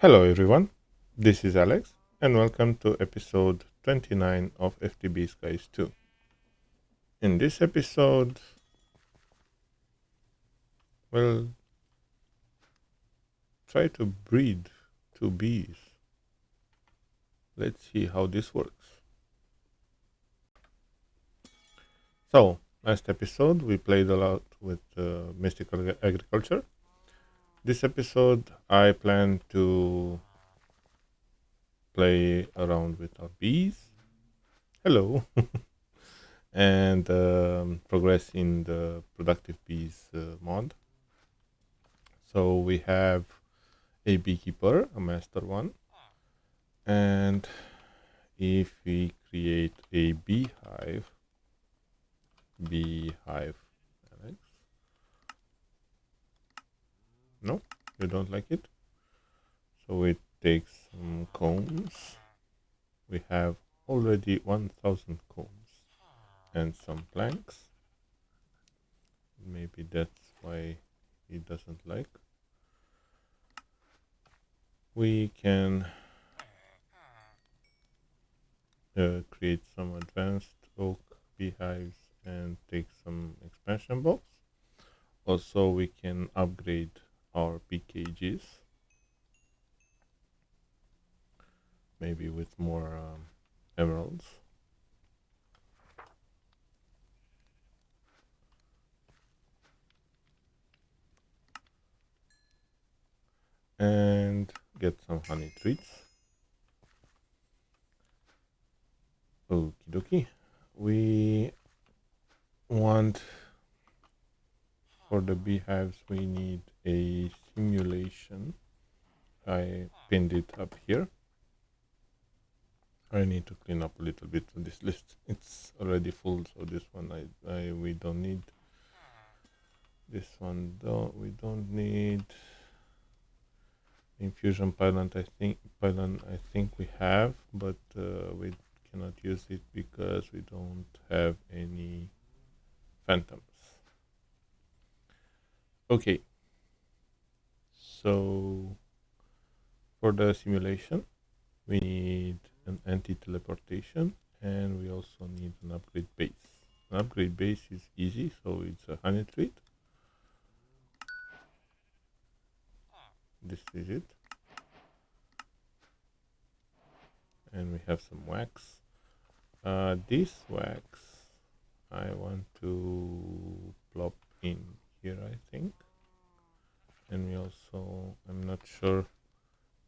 Hello everyone, this is Alex and welcome to episode 29 of FTB Skies 2. In this episode, we'll try to breed 2 bees. Let's see how this works. So, last episode we played a lot with mystical agriculture. This episode I plan to play around with our bees. Hello. And progress in the productive bees mod. So we have a beekeeper, a master one, and if we create a beehive, Alex, no, you don't like it? So it takes some combs. We have already 1000 combs and some planks. Maybe that's why he doesn't like. We can create some advanced oak beehives and take some expansion blocks. Also, we can upgrade our bee cages, maybe with more emeralds. And get some honey treats. Okie dokie. We want, for the beehives, we need a simulation. I pinned it up here. I need to clean up a little bit on this list. It's already full, so this one we don't need. This one we don't need. Infusion pylon I think we have, but we cannot use it because we don't have any phantoms. Okay, so for the simulation we need an anti-teleportation and we also need an upgrade base. An upgrade base is easy, so it's a honey treat. This is it. And we have some wax. This wax I want to plop in here, I think. And we also, I'm not sure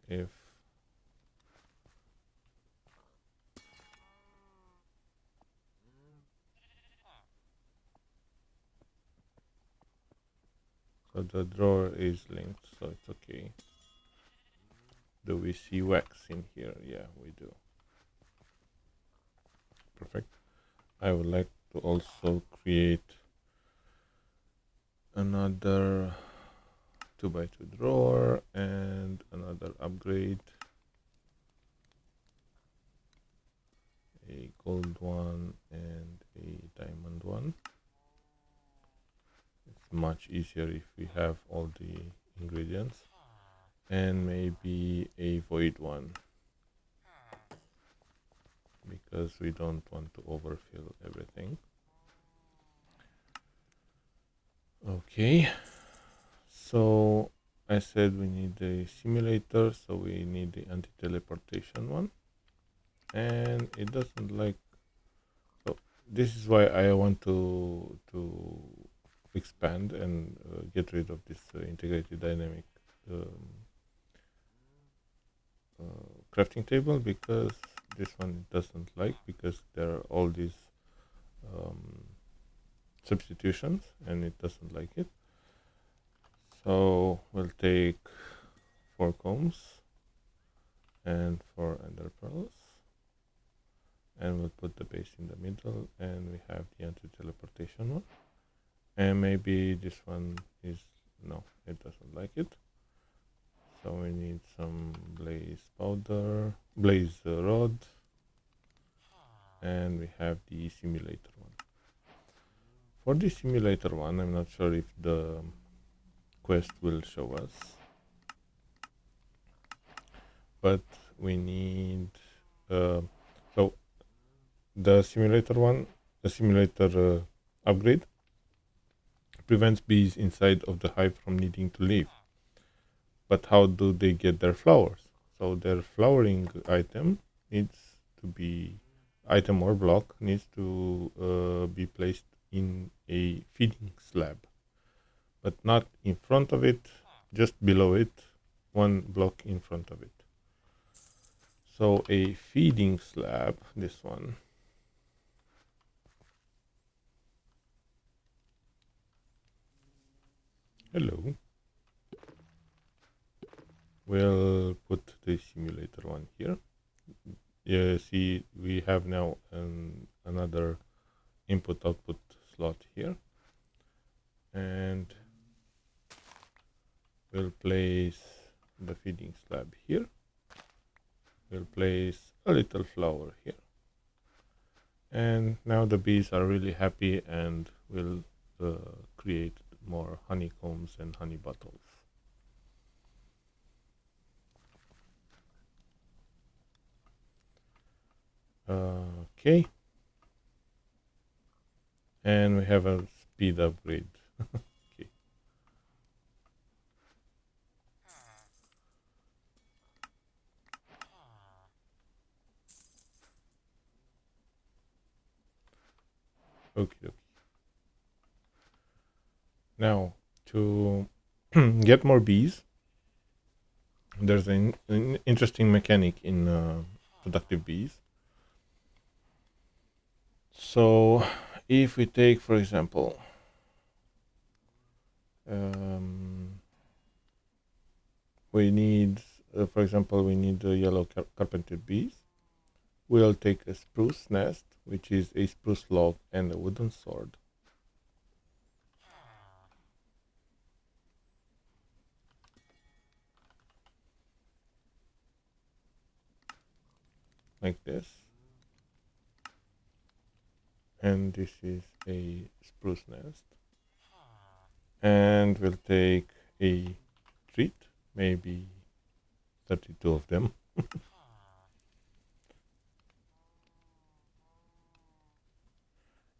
if so the drawer is linked, so it's okay. Do we see wax in here? Yeah, we do. Perfect. I would like to also create another 2x2 drawer and another upgrade, a gold one and a diamond one. It's much easier if we have all the ingredients, and maybe a void one because we don't want to overfill everything. Okay, so I said we need a simulator, so we need the anti-teleportation one, and it doesn't like, so this is why I want to expand and get rid of this integrated dynamic crafting table, because this one doesn't like, because there are all these substitutions and it doesn't like it. So we'll take 4 combs and 4 ender pearls, and we'll put the base in the middle, and we have the anti-teleportation one. And maybe this one is, no, it doesn't like it. So we need some blaze powder, blaze rod, and we have the simulator one. For the simulator one, I'm not sure if the quest will show us. but we need so the simulator upgrade prevents bees inside of the hive from needing to leave. But how do they get their flowers? So their flowering item needs to be item or block needs to be placed in a feeding slab, but not in front of it, just below it, one block in front of it. So a feeding slab, this one, hello, we'll put the simulator one here. Yeah, see, we have now another input output slot here, and we'll place the feeding slab here. We'll place a little flower here, and now the bees are really happy and will create more honeycombs and honey bottles. Okay, and we have a speed upgrade. Okay. Okay. Now to get more bees, there's an interesting mechanic in productive bees. So if we take, for example, we need, for example, we need the yellow carpented bees. We'll take a spruce nest, which is a spruce log and a wooden sword. Like this. And this is a spruce nest. And we'll take a treat, maybe 32 of them.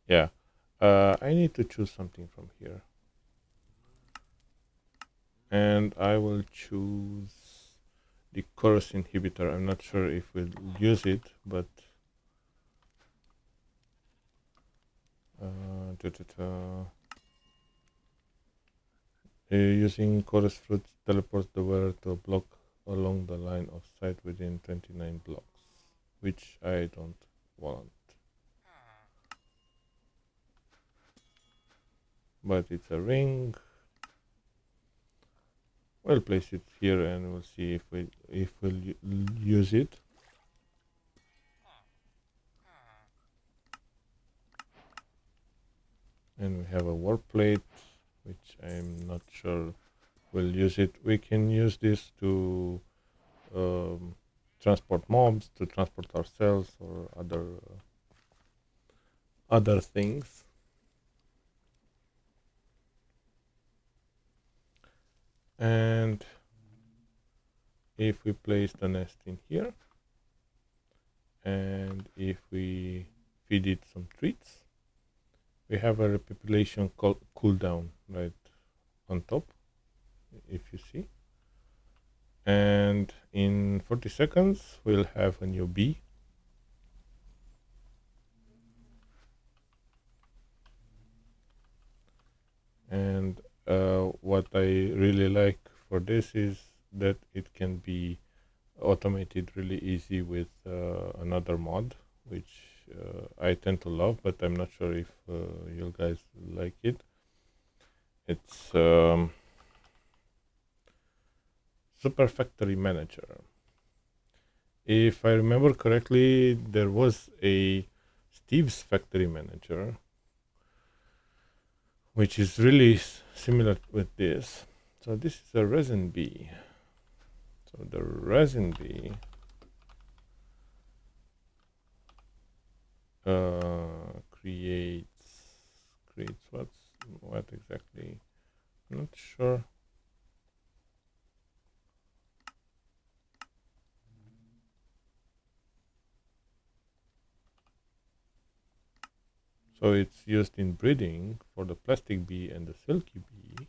Yeah, I need to choose something from here. And I will choose the chorus inhibitor. I'm not sure if we'll use it, but using chorus fruits teleports the wearer to a block along the line of sight within 29 blocks, which I don't want. But it's a ring. We'll place it here and we'll see if we'll use it. And we have a warp plate, which I'm not sure we'll use it. We can use this to transport mobs, to transport ourselves, or other things. And if we place the nest in here, and if we feed it some treats, we have a repopulation cooldown right on top, if you see. And in 40 seconds, we'll have a new bee. And what I really like for this is that it can be automated really easy with another mod, which I tend to love, but I'm not sure if you guys like it. It's Super Factory Manager. If I remember correctly, there was a Steve's Factory Manager, which is really similar with this. So this is a resin bee. So the resin bee creates what exactly? I'm not sure. So it's used in breeding for the plastic bee and the silky bee,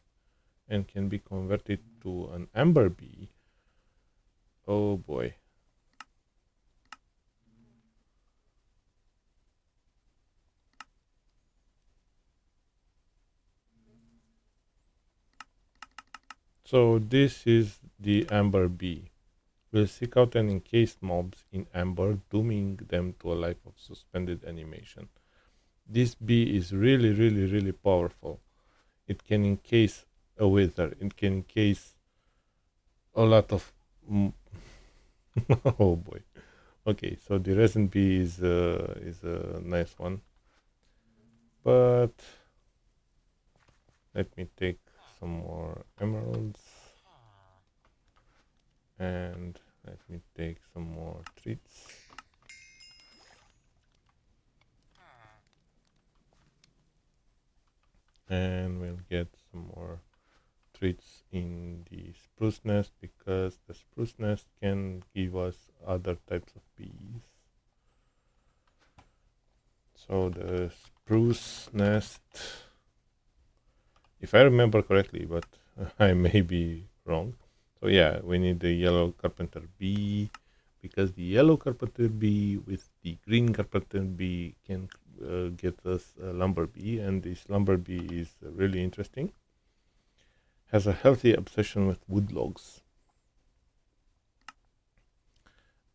and can be converted to an amber bee. Oh boy. So this is the amber bee. Will seek out and encase mobs in amber, dooming them to a life of suspended animation. This bee is really powerful. It can encase a wither. It can encase a lot of... oh boy. Okay, so the resin bee is a nice one. But let me take some more emeralds. And let me take some more treats. And we'll get some more treats in the spruce nest, because the spruce nest can give us other types of bees. So the spruce nest, if I remember correctly, but I may be wrong. So yeah, we need the yellow carpenter bee, because the yellow carpenter bee with the green carpenter bee can get us a lumber bee, and this lumber bee is really interesting. Has a healthy obsession with wood logs,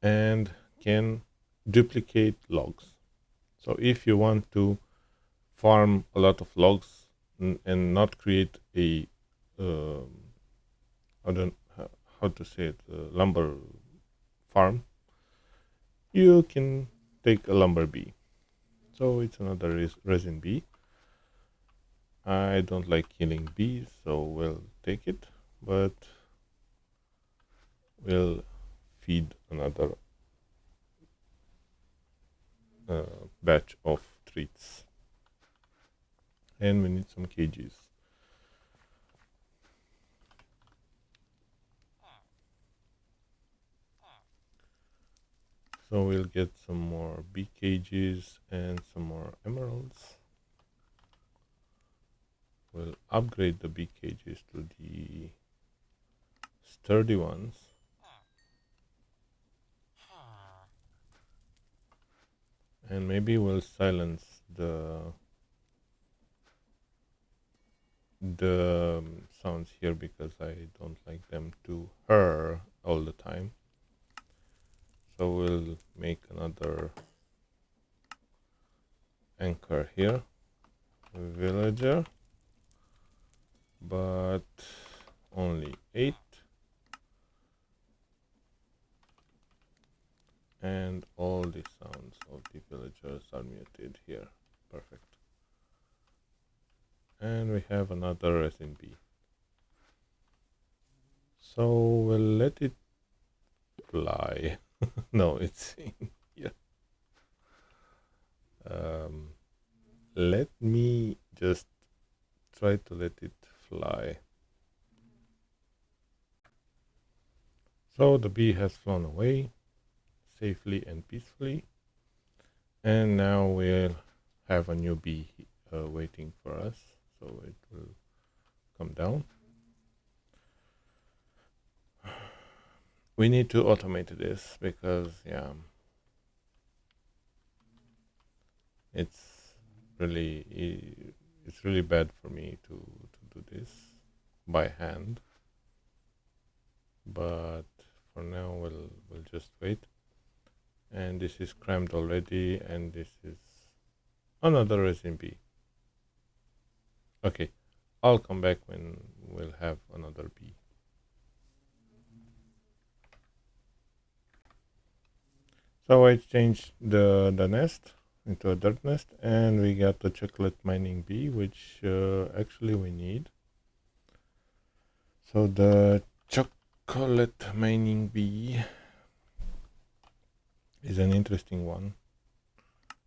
and can duplicate logs. So if you want to farm a lot of logs and not create a I don't how to say it, lumber farm, you can take a lumber bee. So it's another resin bee. I don't like killing bees, so we'll take it, but we'll feed another batch of treats. And we need some cages. So we'll get some more bee cages and some more emeralds. We'll upgrade the bee cages to the sturdy ones. And maybe we'll silence the sounds here, because I don't like them to whir all the time. So we'll make another anchor here, villager, but only 8, and all the sounds of the villagers are muted here. Perfect. And we have another resin bee. So we'll let it fly. No, it's in here. Let me just try to let it fly. So the bee has flown away safely and peacefully, and now we'll have a new bee waiting for us. So it will come down. We need to automate this, because yeah, it's really bad for me to do this by hand. But for now we'll just wait. And this is crammed already, and this is another resin bee. Okay, I'll come back when we'll have another bee. So I changed the nest into a dirt nest, and we got the chocolate mining bee, which actually we need. So the chocolate mining bee is an interesting one,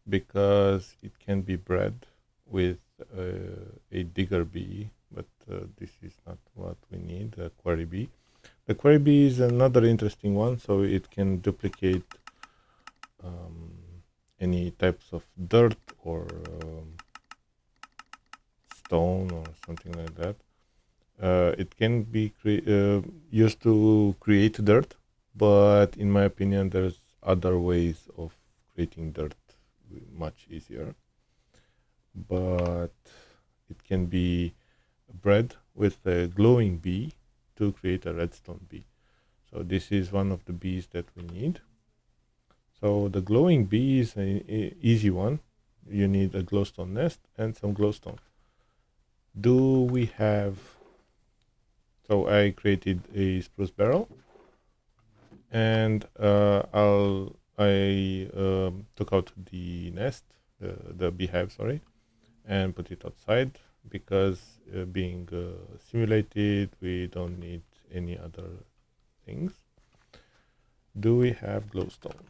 because it can be bred with a digger bee, but this is not what we need, a quarry bee. The quarry bee is another interesting one, so it can duplicate any types of dirt or stone or something like that. It can be used to create dirt, but in my opinion, there's other ways of creating dirt much easier. But it can be bred with a glowing bee to create a redstone bee. So this is one of the bees that we need. So the glowing bee is an easy one. You need a glowstone nest and some glowstone. Do we have... So I created a spruce barrel, and I took out the nest, the beehive, sorry, and put it outside because being simulated, we don't need any other things. Do we have glowstone?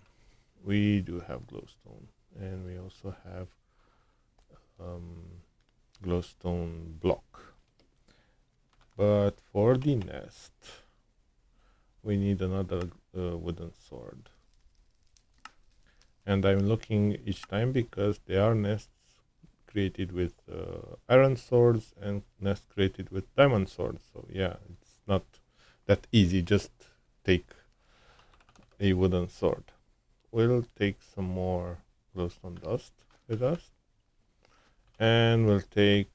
We do have glowstone, and we also have glowstone block. But for the nest, we need another wooden sword. And I'm looking each time because there are nests created with iron swords and nests created with diamond swords. So yeah, it's not that easy. Just take a wooden sword. We'll take some more glowstone dust with us. And we'll take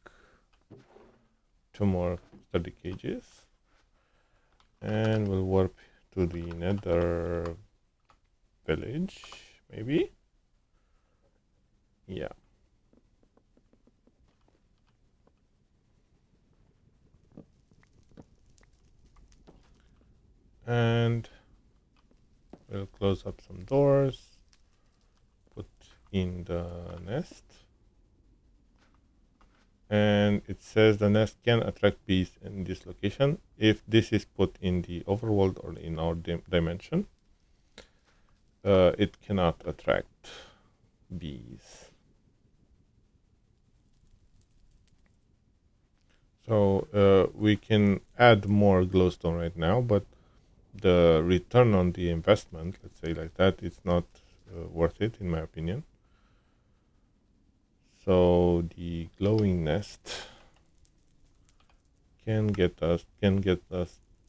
2 more sturdy cages. And we'll warp to the nether village, maybe? Yeah. And we'll close up some doors, put in the nest. And it says the nest can attract bees in this location if this is put in the overworld or in our dimension. It cannot attract bees. So we can add more glowstone right now, but the return on the investment, let's say like that, it's not worth it in my opinion. So the glowing nest can get us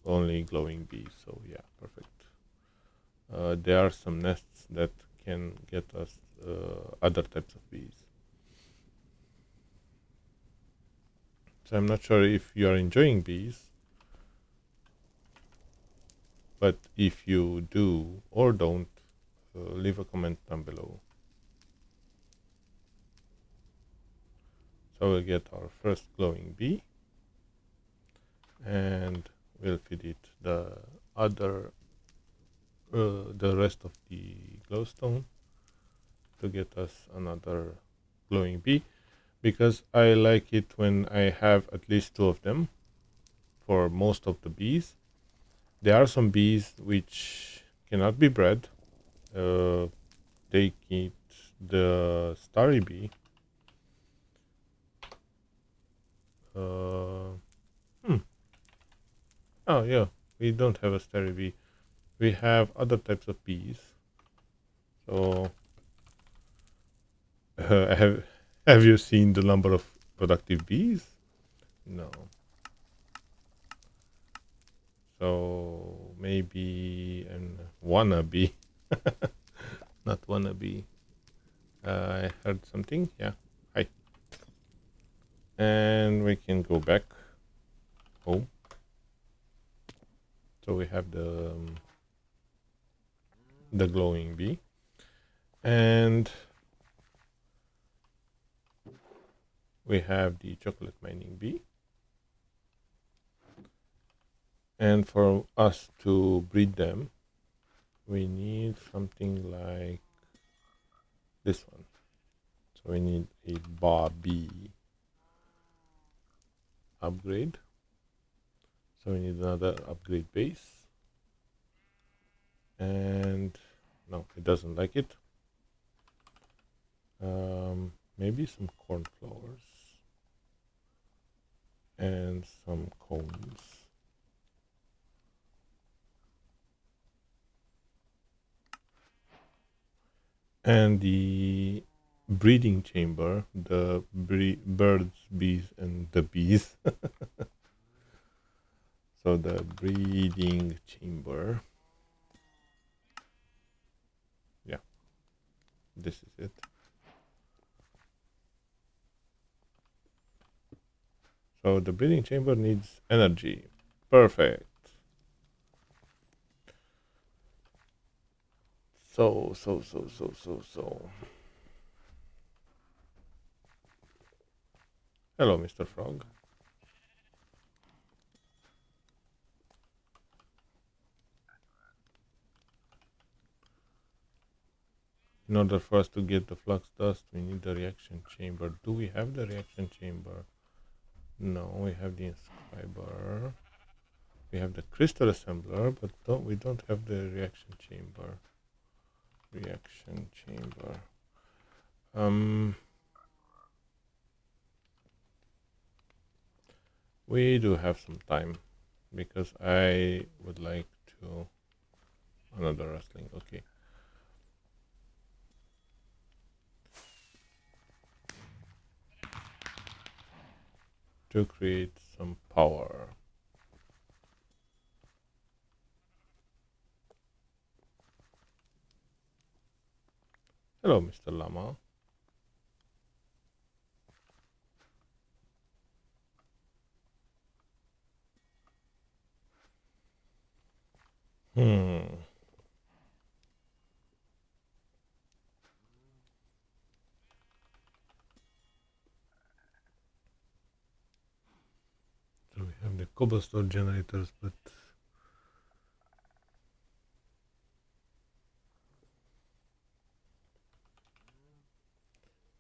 only glowing bees. So yeah, perfect. There are some nests that can get us other types of bees. So I'm not sure if you are enjoying bees, but if you do or don't, leave a comment down below. So we'll get our first glowing bee, and we'll feed it the rest of the glowstone to get us another glowing bee, because I like it when I have at least 2 of them for most of the bees. There are some bees which cannot be bred. Take it the starry bee. Oh yeah, we don't have a starry bee. We have other types of bees. So have you seen the number of productive bees? No. So maybe an wannabe. Not wannabe. I heard something. Yeah. Hi. And we can go back home. So we have the glowing bee, and we have the chocolate mining bee. And for us to breed them, we need something like this one. So we need a bee upgrade. So we need another upgrade base. And no, it doesn't like it. Maybe some cornflowers and some cones. And the breeding chamber, the birds, bees, and the bees. So the breeding chamber. Yeah, this is it. So the breeding chamber needs energy. Perfect. So. Hello, Mr. Frog. In order for us to get the flux dust, we need the reaction chamber. Do we have the reaction chamber? No, we have the inscriber. We have the crystal assembler, but we don't have the reaction chamber. Reaction chamber. We do have some time because I would like to another rustling. Okay. To create some power. Hello, Mr. Llama. So we have the cobblestone generators, but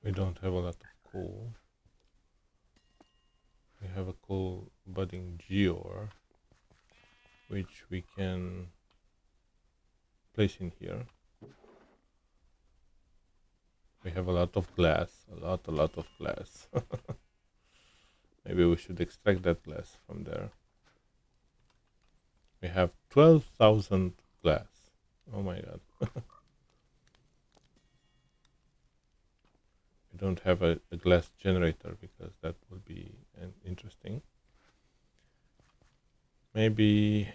we don't have a lot of coal. We have a coal budding geode, which we can place in here. We have a lot of glass, a lot of glass. Maybe we should extract that glass from there. We have 12,000 glass. Oh my god. We don't have a glass generator because that would be interesting. Maybe.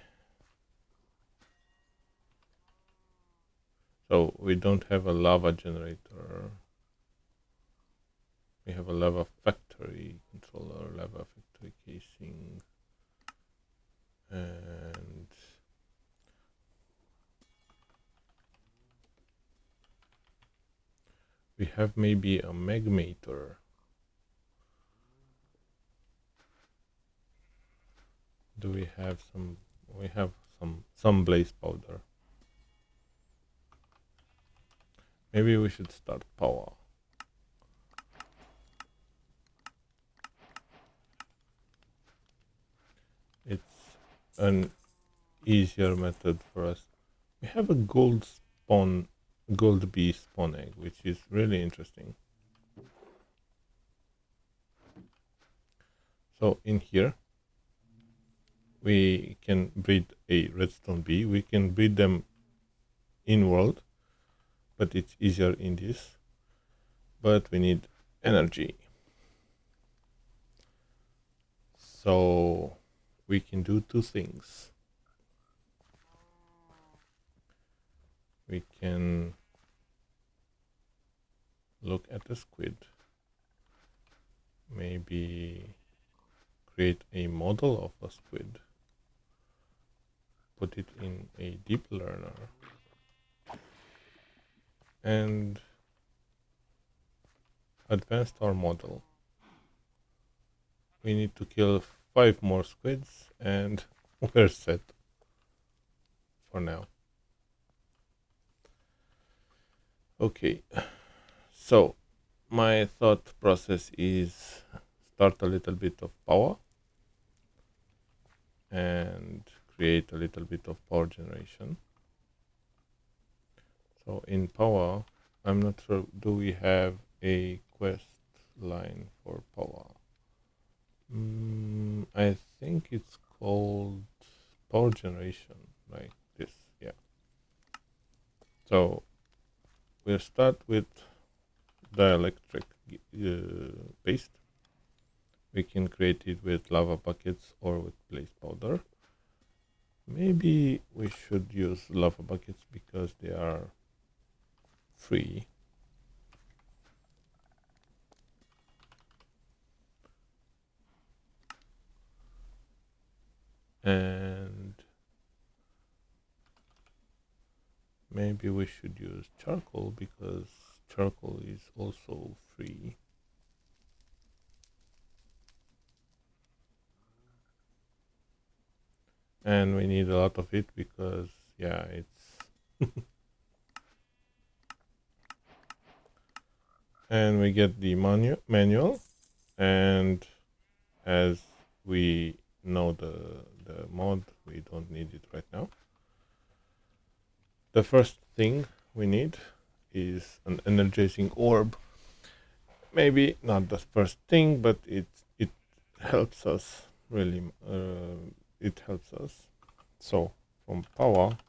So we don't have a lava generator. We have a lava factory controller, lava factory casing, and we have maybe a magmator. Do we have some? We have some blaze powder. Maybe we should start Powah. It's an easier method for us. We have a gold bee spawn egg, which is really interesting. So in here, we can breed a redstone bee. We can breed them in world, but it's easier in this. But we need energy. So we can do two things. We can look at the squid. Maybe create a model of a squid. Put it in a deep learner. And advanced our model. We need to kill 5 more squids and we're set for now. Okay, so my thought process is start a little bit of power and create a little bit of power generation. So in Powah, I'm not sure, do we have a quest line for Powah? I think it's called power generation, like this, yeah. So we'll start with dielectric paste. We can create it with lava buckets or with blaze powder. Maybe we should use lava buckets because they are free. And maybe we should use charcoal because charcoal is also free. And we need a lot of it because, yeah, it's... And we get the manual. And as we know the mod, we don't need it right now. The first thing we need is an energizing orb. Maybe not the first thing, but it helps us really. It helps us. So from Powah,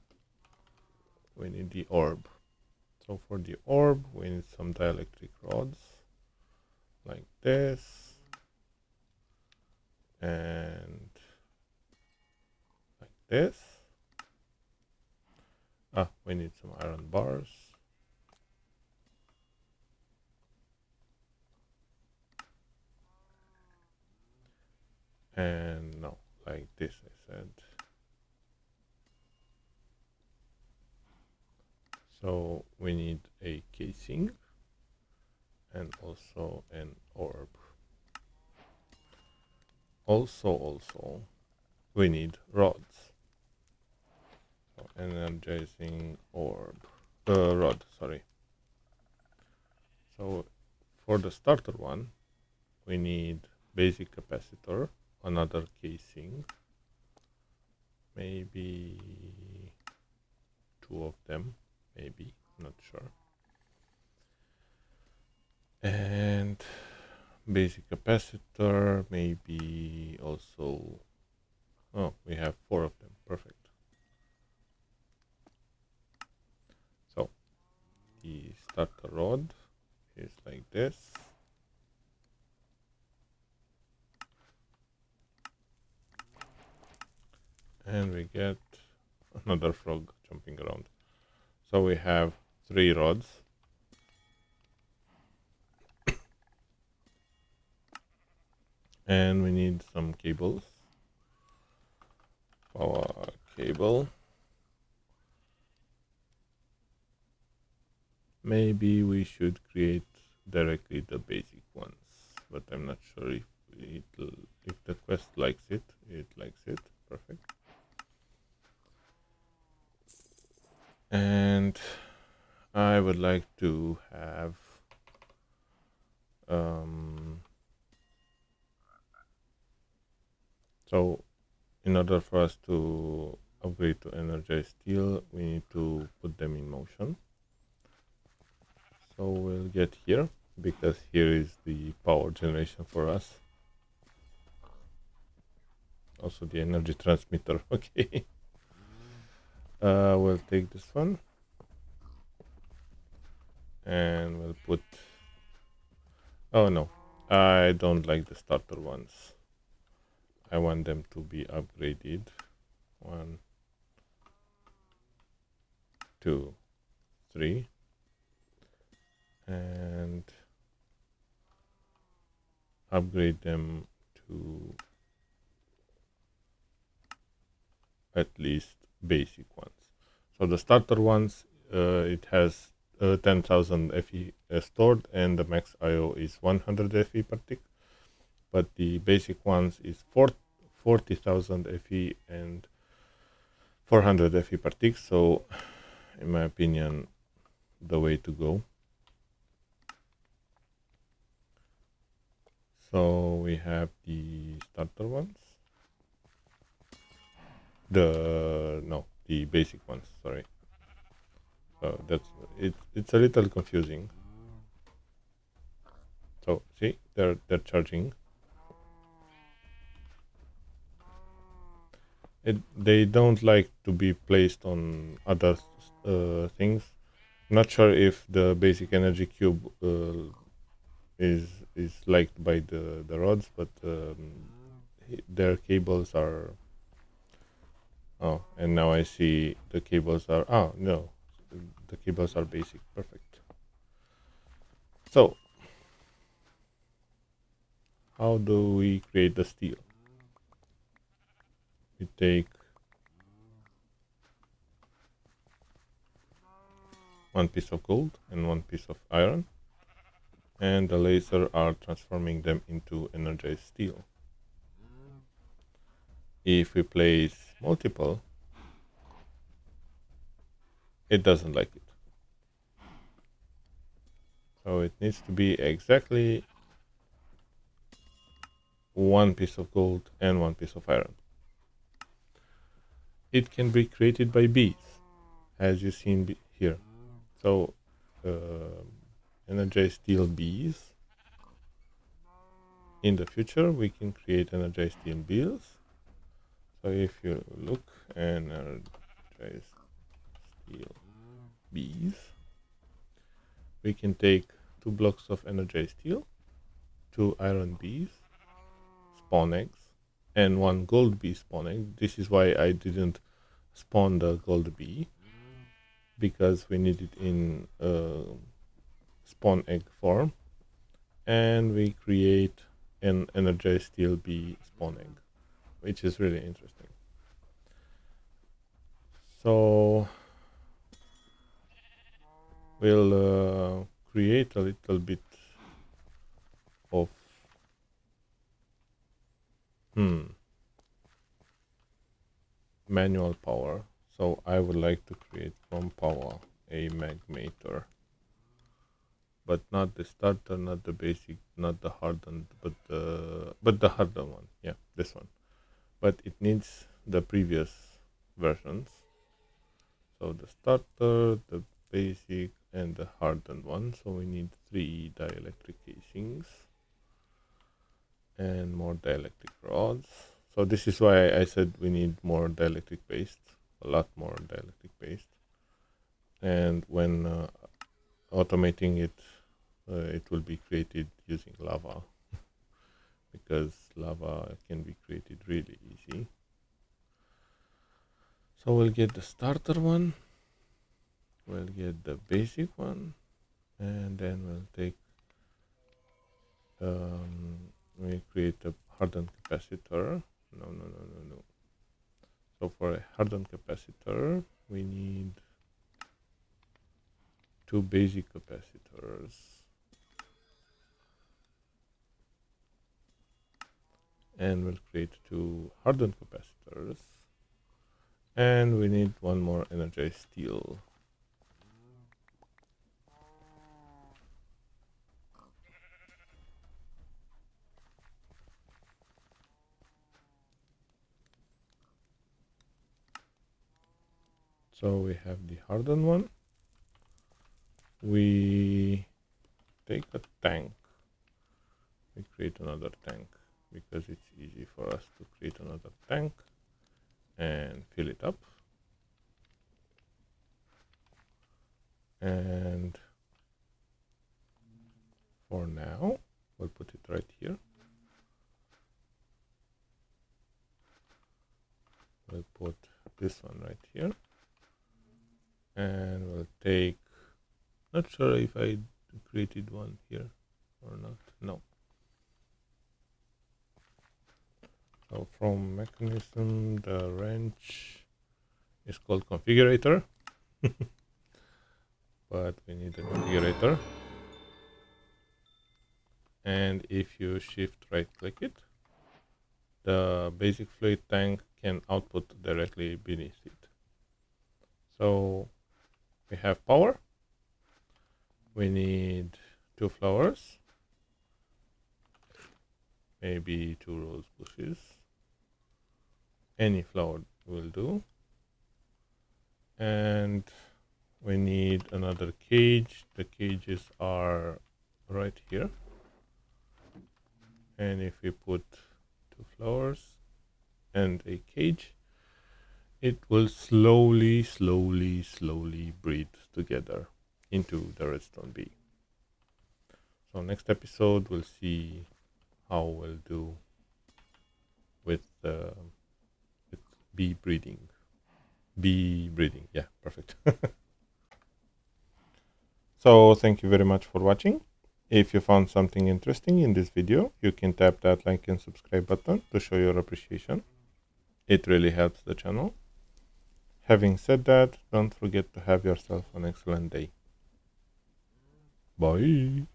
we need the orb. So for the orb, we need some dielectric rods like this, and like this. We need some iron bars. And no, like this, I said. So we need a casing and also an orb. Also, we need rods. So energizing orb. Rod, sorry. So for the starter one, we need basic capacitor, another casing, maybe 2 of them, maybe, not sure. And basic capacitor, maybe also, oh, we have 4 of them, perfect. So the starter rod is like this. And we get another frog jumping around. So we have 3 rods. And we need some cables. Power cable. Maybe we should create directly the basic ones, but I'm not sure if the quest likes it. It likes it. Perfect. And I would like to have so in order for us to upgrade to energized steel, we need to put them in motion. So we'll get here, because here is the power generation for us. Also the energy transmitter, okay. We'll take this one. And we'll put... Oh no, I don't like the starter ones. I want them to be upgraded. 1, 2, 3. And upgrade them to at least basic ones. So the starter ones, it has 10,000 FE stored, and the max IO is 100 FE per tick. But the basic ones is 40,000 FE and 400 FE per tick. So in my opinion, the way to go. So we have the starter ones. The basic ones, sorry. So that's it. It's a little confusing. So see, they're charging. They don't like to be placed on other things. Not sure if the basic energy cube is liked by the rods, but their cables are. Oh, and now I see the cables are. Oh no, the cables are basic. Perfect. So, how do we create the steel? We take one piece of gold and one piece of iron, and the laser are transforming them into energized steel. If we place multiple, it doesn't like it. So it needs to be exactly one piece of gold and one piece of iron. It can be created by bees, as you seen here. So energized steel bees. In the future, we can create energized steel bees. So if you look, energized steel bees, we can take 2 blocks of energized steel, 2 iron bees, spawn eggs, and 1 gold bee spawn egg. This is why I didn't spawn the gold bee, because we need it in spawn egg form, and we create an energized steel bee spawn egg, which is really interesting. So we'll create a little bit of manual power. So I would like to create from Powah a magmator, but not the starter, not the basic, not the hardened, but the hardened one. Yeah, this one. But it needs the previous versions. So the starter, the basic, and the hardened one. So we need 3 dielectric casings and more dielectric rods. So this is why I said we need more dielectric paste, a lot more dielectric paste. And when automating it, it will be created using lava, because lava can be created really easy. So we'll get the starter one, we'll get the basic one, and then we'll take we create a hardened capacitor. No. So for a hardened capacitor, we need 2 basic capacitors. And we'll create 2 hardened capacitors. And we need 1 more energized steel. So we have the hardened one. We take a tank. We create another tank, because it's easy for us to create another tank and fill it up. And for now, we'll put it right here. We'll put this one right here. And we'll take, not sure if I created one here or not. No. So from Mekanism, the wrench is called configurator. But we need a configurator. And if you shift right click it, the basic fluid tank can output directly beneath it. So we have power. We need 2 flowers, maybe 2 rose bushes. Any flower will do. And we need another cage. The cages are right here. And if we put 2 flowers and a cage, it will slowly breed together. into the redstone bee. So next episode we'll see how we'll do with bee breeding. Yeah, perfect. So thank you very much for watching. If you found something interesting in this video, you can tap that like and subscribe button to show your appreciation. It really helps the channel. Having said that, don't forget to have yourself an excellent day. Bye.